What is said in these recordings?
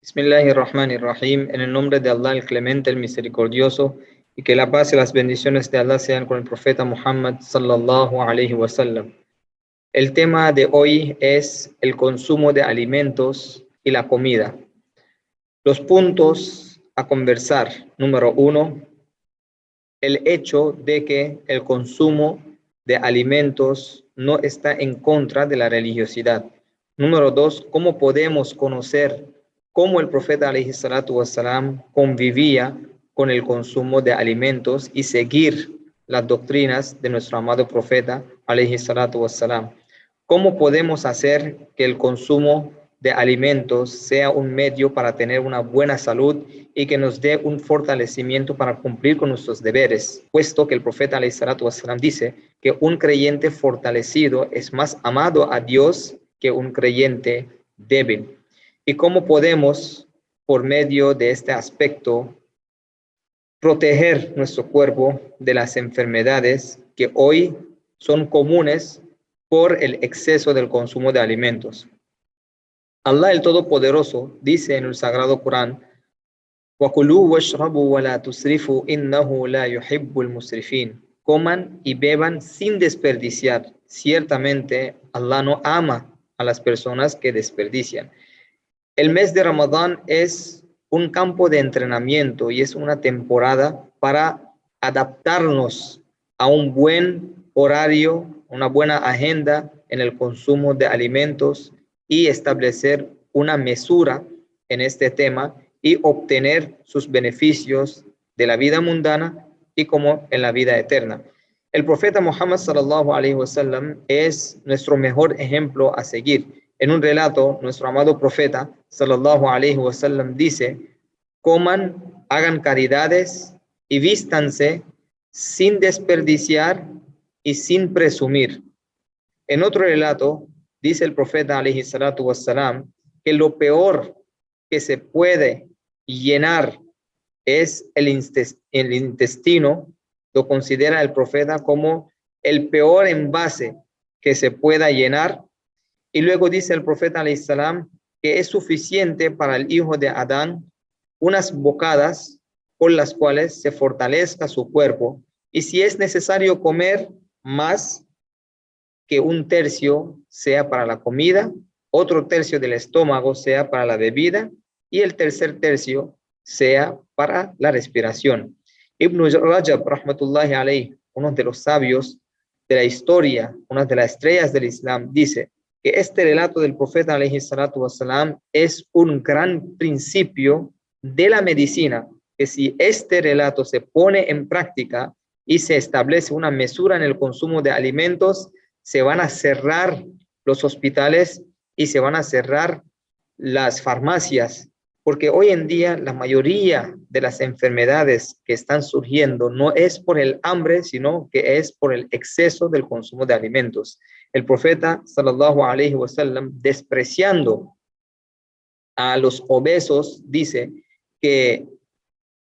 Bismillahirrahmanirrahim. En el nombre de Allah, el Clemente, el Misericordioso, y que la paz y las bendiciones de Allah sean con el profeta Muhammad sallallahu alaihi wasallam. El tema de hoy es el consumo de alimentos y la comida. Los puntos a conversar. Número 1, el hecho de que el consumo de alimentos no está en contra de la religiosidad. Número 2, cómo podemos conocer cómo el profeta alayhi salatu wassalam convivía con el consumo de alimentos y seguir las doctrinas de nuestro amado profeta alayhi salatu wassalam. ¿Cómo podemos hacer que el consumo de alimentos sea un medio para tener una buena salud y que nos dé un fortalecimiento para cumplir con nuestros deberes? Puesto que el profeta alayhi salatu wassalam dice que un creyente fortalecido es más amado a Dios que un creyente débil. ¿Y cómo podemos, por medio de este aspecto, proteger nuestro cuerpo de las enfermedades que hoy son comunes por el exceso del consumo de alimentos? Allah el Todopoderoso dice en el Sagrado Corán: وَكُلُوا وَاشْرَبُوا وَلَا تُسْرِفُوا إِنَّهُ لَا يُحِبُّ الْمُسْرِفِينَ. Coman y beban sin desperdiciar. Ciertamente Allah no ama a las personas que desperdician. El mes de Ramadán es un campo de entrenamiento y es una temporada para adaptarnos a un buen horario, una buena agenda en el consumo de alimentos y establecer una mesura en este tema y obtener sus beneficios de la vida mundana y como en la vida eterna. El profeta Muhammad sallallahu alaihi wasallam es nuestro mejor ejemplo a seguir. En un relato, nuestro amado profeta sallallahu alaihi wasallam dice: coman, hagan caridades y vístanse sin desperdiciar y sin presumir. En otro relato, dice el profeta alaihi salatu wassalam que lo peor que se puede llenar es el intestino. Lo considera el profeta como el peor envase que se pueda llenar. Y luego dice el profeta alayhi salam que es suficiente para el hijo de Adán unas bocadas con las cuales se fortalezca su cuerpo, y si es necesario comer más, que un tercio sea para la comida, otro tercio del estómago sea para la bebida y el tercer tercio sea para la respiración. Ibn Rajab rahmatullahi alayhi, uno de los sabios de la historia, una de las estrellas del Islam, dice que este relato del profeta alayhi salatu wasalam es un gran principio de la medicina, que si este relato se pone en práctica y se establece una mesura en el consumo de alimentos, se van a cerrar los hospitales y se van a cerrar las farmacias, porque hoy en día la mayoría de las enfermedades que están surgiendo no es por el hambre, sino que es por el exceso del consumo de alimentos. El profeta sallallahu alaihi wasallam, despreciando a los obesos, dice que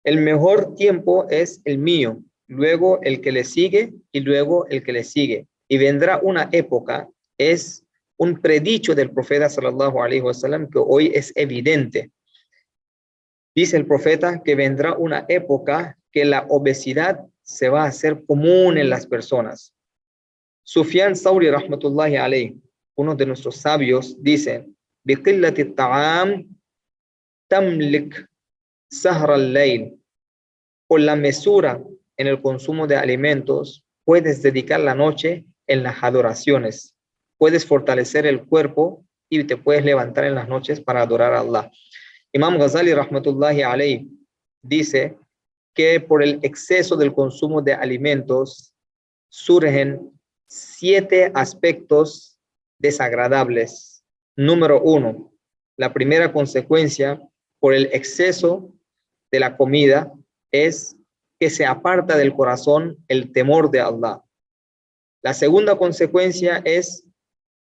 el mejor tiempo es el mío, luego el que le sigue y luego el que le sigue. Y vendrá una época, es un predicho del profeta sallallahu alaihi wasallam que hoy es evidente. Dice el profeta que vendrá una época que la obesidad se va a hacer común en las personas. Sufyan Sauri rahmatullahi alayhi, uno de nuestros sabios, dice: biqillati ta'am tamlik sahra al-layl. Con la mesura en el consumo de alimentos, puedes dedicar la noche en las adoraciones. Puedes fortalecer el cuerpo y te puedes levantar en las noches para adorar a Allah. Imam Ghazali rahmatullahi alayhi dice que por el exceso del consumo de alimentos surgen 7 aspectos desagradables. Número 1, la primera consecuencia por el exceso de la comida es que se aparta del corazón el temor de Allah. La segunda consecuencia es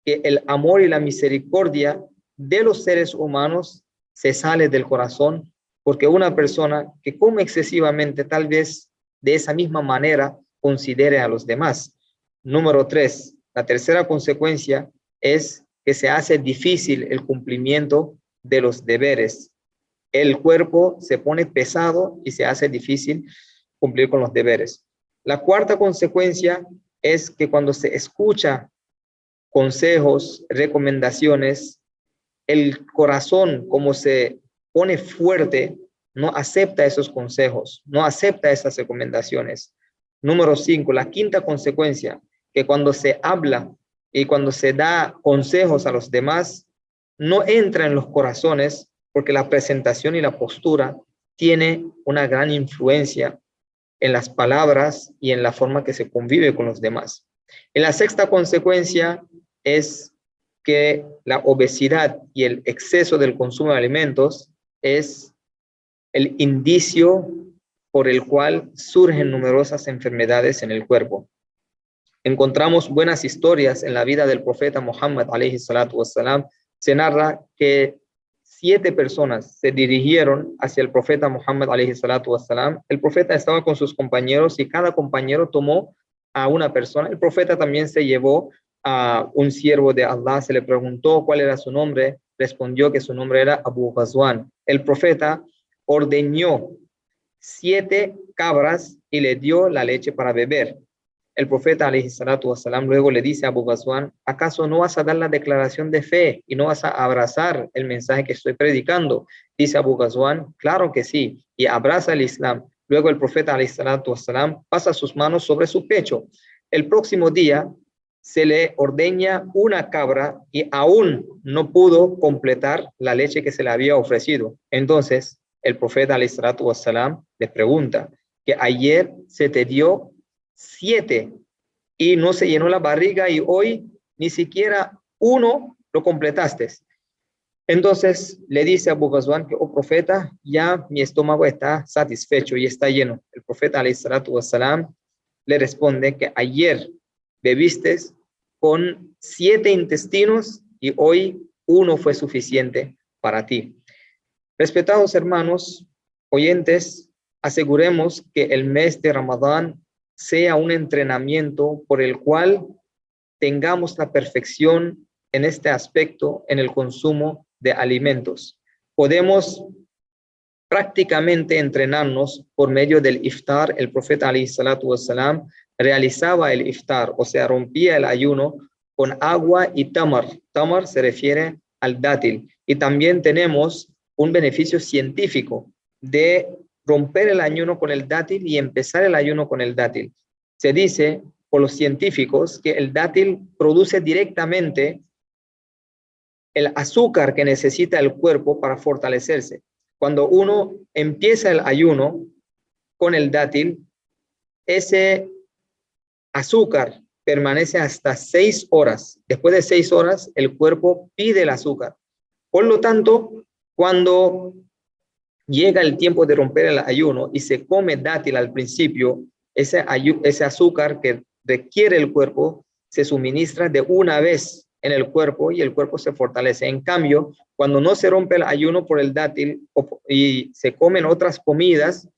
que el amor y la misericordia de los seres humanos se sale del corazón, porque una persona que come excesivamente tal vez de esa misma manera considere a los demás. Número 3, la tercera consecuencia es que se hace difícil el cumplimiento de los deberes. el cuerpo se pone pesado y se hace difícil cumplir con los deberes. La cuarta consecuencia es que cuando se escucha consejos, recomendaciones, el corazón, como se pone fuerte, no acepta esos consejos, no acepta esas recomendaciones. Número 5, la quinta consecuencia, que cuando se habla y cuando se da consejos a los demás, no entra en los corazones porque la presentación y la postura tiene una gran influencia en las palabras y en la forma que se convive con los demás. Y la sexta consecuencia es que la obesidad y el exceso del consumo de alimentos es el indicio por el cual surgen numerosas enfermedades en el cuerpo. Encontramos buenas historias en la vida del profeta Muhammad alayhi salatu wassalam. Se narra que 7 personas se dirigieron hacia el profeta Muhammad alayhi salatu wassalam. El profeta estaba con sus compañeros y cada compañero tomó a una persona. El profeta también se llevó a un siervo de Allah, se le preguntó cuál era su nombre, respondió que su nombre era Abu Ghazwan. El profeta ordeñó 7 cabras y le dio la leche para beber. El profeta alayhi salatu wasalam luego le dice a Abu Ghazwan, ¿acaso no vas a dar la declaración de fe y no vas a abrazar el mensaje que estoy predicando? Dice Abu Ghazwan, claro que sí, y abraza el Islam. Luego el profeta alayhi salatu wasalam pasa sus manos sobre su pecho. El próximo día se le ordeña una cabra y aún no pudo completar la leche que se le había ofrecido. Entonces el profeta alayhi salatu wasalam le pregunta, que ayer se te dio 7 y no se llenó la barriga y hoy ni siquiera uno lo completaste. Entonces le dice a Abu Ghazwan que, oh profeta, ya mi estómago está satisfecho y está lleno. El profeta alayhi salatu wassalam le responde que ayer bebiste con 7 intestinos y hoy uno fue suficiente para ti. Respetados hermanos, oyentes, aseguremos que el mes de Ramadán sea un entrenamiento por el cual tengamos la perfección en este aspecto en el consumo de alimentos. Podemos prácticamente entrenarnos por medio del iftar. El profeta alayhi salatu wassalam realizaba el iftar, o sea, rompía el ayuno con agua y tamar. Tamar se refiere al dátil. Y también tenemos un beneficio científico de romper el ayuno con el dátil y empezar el ayuno con el dátil. Se dice por los científicos que el dátil produce directamente el azúcar que necesita el cuerpo para fortalecerse. Cuando uno empieza el ayuno con el dátil, ese azúcar permanece hasta 6 horas. Después de 6 horas, el cuerpo pide el azúcar. Por lo tanto, cuando llega el tiempo de romper el ayuno y se come dátil al principio, ese azúcar que requiere el cuerpo se suministra de una vez en el cuerpo y el cuerpo se fortalece. En cambio, cuando no se rompe el ayuno por el dátil y se comen otras comidas,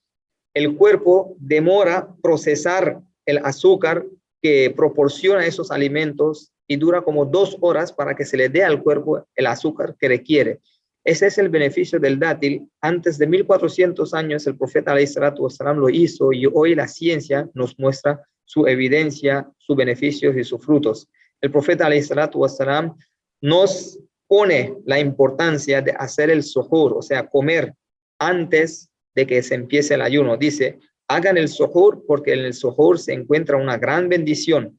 el cuerpo demora procesar el azúcar que proporciona esos alimentos y dura como 2 horas para que se le dé al cuerpo el azúcar que requiere. Ese es el beneficio del dátil. Antes de 1400 años el profeta alayhi salatu wassalam lo hizo y hoy la ciencia nos muestra su evidencia, sus beneficios y sus frutos. El profeta alayhi salatu wassalam nos pone la importancia de hacer el suhur, o sea, comer antes de que se empiece el ayuno. Dice, hagan el suhur porque en el suhur se encuentra una gran bendición.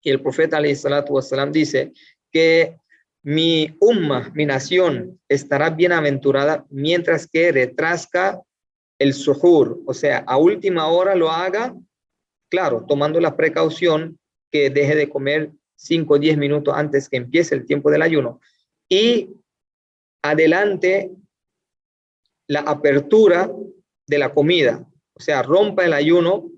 Y el profeta alayhi salatu wassalam dice que mi umma, mi nación, estará bienaventurada mientras que retrasca el suhur, o sea, a última hora lo haga, claro, tomando la precaución que deje de comer 5 o 10 minutos antes que empiece el tiempo del ayuno. Y adelante la apertura de la comida, o sea, rompa el ayuno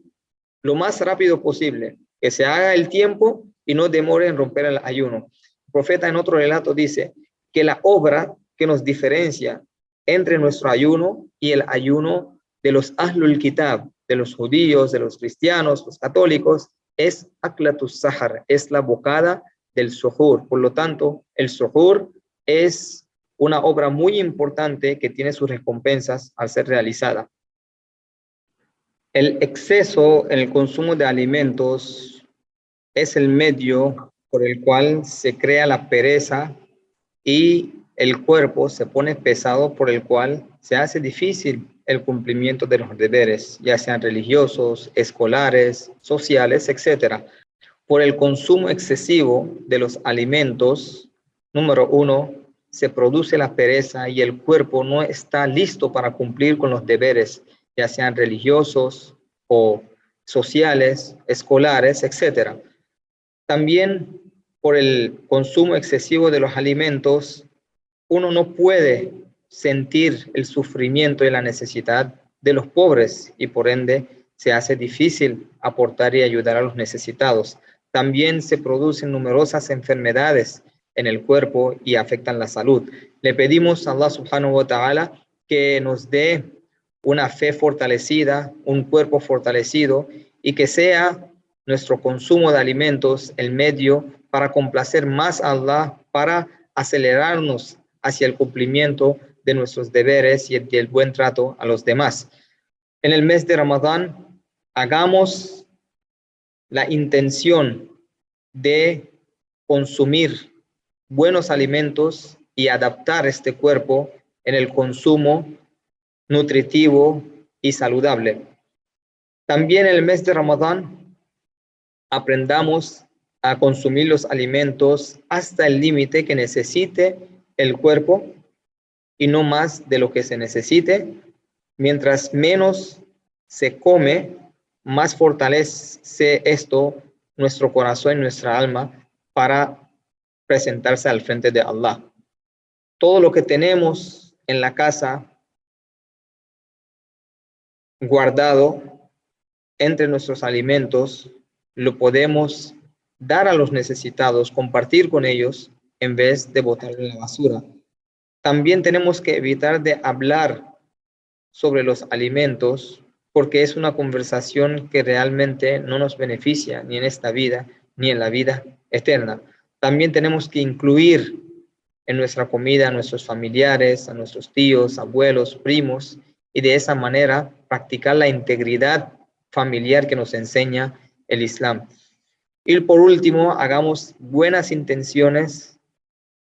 lo más rápido posible, que se haga el tiempo y no demore en romper el ayuno. El profeta en otro relato dice que la obra que nos diferencia entre nuestro ayuno y el ayuno de los Ahlul Kitab, de los judíos, de los cristianos, los católicos, es aklatus sahar, es la bocada del suhur. Por lo tanto, el suhur es una obra muy importante que tiene sus recompensas al ser realizada. El exceso en el consumo de alimentos es el medio por el cual se crea la pereza y el cuerpo se pone pesado, por el cual se hace difícil el cumplimiento de los deberes, ya sean religiosos, escolares, sociales, etc. Por el consumo excesivo de los alimentos, número uno, se produce la pereza y el cuerpo no está listo para cumplir con los deberes, ya sean religiosos o sociales, escolares, etc. También por el consumo excesivo de los alimentos, uno no puede sentir el sufrimiento y la necesidad de los pobres y por ende se hace difícil aportar y ayudar a los necesitados. También se producen numerosas enfermedades en el cuerpo y afectan la salud. Le pedimos a Allah subhanahu wa ta'ala que nos dé una fe fortalecida, un cuerpo fortalecido y que sea nuestro consumo de alimentos el medio para complacer más a Allah, para acelerarnos hacia el cumplimiento de nuestros deberes y el buen trato a los demás. En el mes de Ramadán, hagamos la intención de consumir buenos alimentos y adaptar este cuerpo en el consumo nutritivo y saludable. También en el mes de Ramadán, aprendamos a consumir los alimentos hasta el límite que necesite el cuerpo y no más de lo que se necesite. Mientras menos se come, más fortalece esto nuestro corazón y nuestra alma para presentarse al frente de Allah. Todo lo que tenemos en la casa guardado entre nuestros alimentos, lo podemos dar a los necesitados, compartir con ellos en vez de botarlo en la basura. También tenemos que evitar de hablar sobre los alimentos porque es una conversación que realmente no nos beneficia ni en esta vida ni en la vida eterna. También tenemos que incluir en nuestra comida a nuestros familiares, a nuestros tíos, abuelos, primos y de esa manera practicar la integridad familiar que nos enseña el Islam. Y por último, hagamos buenas intenciones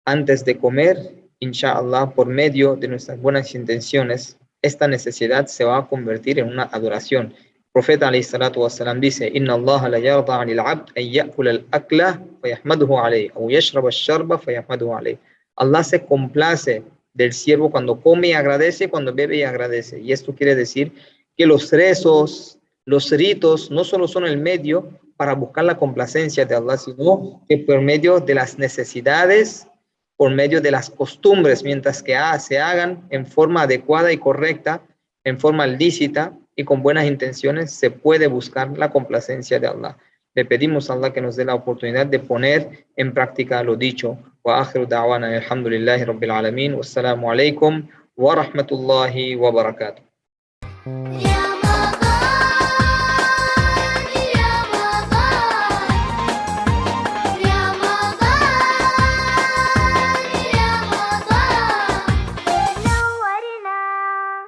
antes de comer. Inshallah, por medio de nuestras buenas intenciones, esta necesidad se va a convertir en una adoración. El profeta alayhi salatu wassalam dice: Inna Allah la yarda anil abd an ya'kula al-akla fayahmaduhu alayhi o yashraba al-sharba fayahmaduhu alayhi. Allah se complace del siervo cuando come y agradece, cuando bebe y agradece. Y esto quiere decir que los rezos, los ritos, no solo son el medio para buscar la complacencia de Allah, sino que por medio de las necesidades, por medio de las costumbres, mientras que se hagan en forma adecuada y correcta, en forma lícita y con buenas intenciones, se puede buscar la complacencia de Allah. Le pedimos a Allah que nos dé la oportunidad de poner en práctica lo dicho. Wa akhiru da'wana alhamdulillahi rabbil alamin. Wassalamu alaikum wa rahmatullahi wa barakatuh.